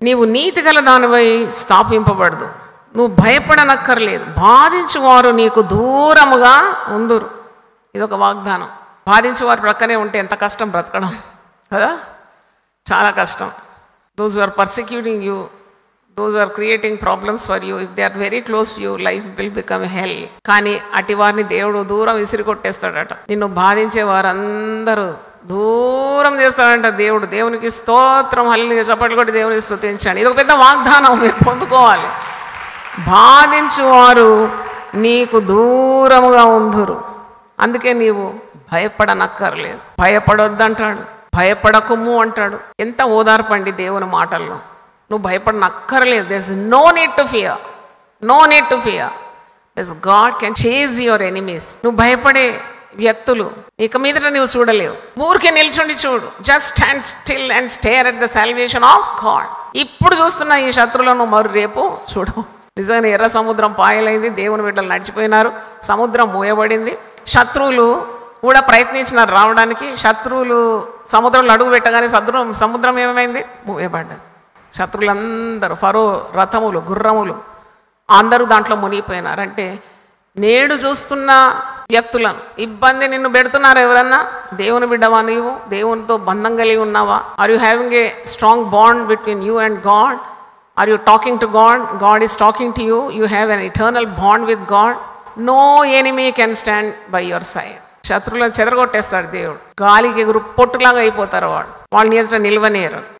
నీవు నీతి గల దానివై స్థాపింపబడదు. నువ్వు భయపడనక్కర్లేదు. బాధించువారు నీకు దూరముగా ఉందురు. ఇదొక వాగ్దానం. బాధించేవారు ప్రక్కనే ఉంటే ఎంత కష్టం బ్రతకడం కదా, చాలా కష్టం. Those are persecuting you, those are creating problems for you. If they are very close to you, life will become hell. కానీ అటి వారిని దేవుడు దూరం విసిరి కొట్టేస్తాడట. నిన్ను బాధించే వారందరూ దూరం చేస్తాడంట దేవుడు. దేవునికి స్తోత్రం, హల్లెలూయా, చప్పట్లు కొట్టి దేవునికి స్తుతించండి. ఇది ఒక పెద్ద వాగ్దానం, మీరు పొందుకోవాలి. బాధించువారు నీకు దూరముగా ఉందురు. అందుకే నీవు భయపడనక్కర్లేదు. భయపడొద్దంటాడు, భయపడకుము అంటాడు. ఎంత ఓదార్పండి దేవుని మాటల్లో. నువ్వు భయపడనక్కర్లేదు. There is no need to fear, no need to fear. This God can chase your enemies. నువ్వు భయపడే వ్యక్తులు ఇక మీదట నువ్వు చూడలేవు. ఊరికే నిల్చుండి చూడు. Just stand still and stair at the salvation of God. ఇప్పుడు చూస్తున్న ఈ శత్రువులను మరి రేపు చూడు. నిజంగా ఎర్ర సముద్రం పాయలైంది, దేవుని బిడ్డలు నడిచిపోయినారు, సముద్రం మూయబడింది. శత్రువులు కూడా ప్రయత్నించినారు రావడానికి. శత్రువులు సముద్రంలో అడుగు పెట్టగానే సముద్రం ఏమైంది? మూయబడ్డది. శత్రువులందరూ, ఫరో రథములు, గుర్రములు అందరూ దాంట్లో మునిగిపోయినారు. అంటే నేడు చూస్తున్న వ్యక్తులను ఇబ్బంది నిన్ను పెడుతున్నారు ఎవరన్నా? దేవుని బిడ్డవా నీవు? దేవునితో బంధం కలిగి ఉన్నావా? Are you having a strong bond between you and God? Are you talking to God? God is talking to you. You have an eternal bond with God. No enemy can stand by your side. శత్రువులను చెదరగొట్టేస్తాడు దేవుడు. గాలికి ఎగురు పొట్టులాగా అయిపోతారు వాళ్ళు నీ ఎదుట నిల్వనేరు.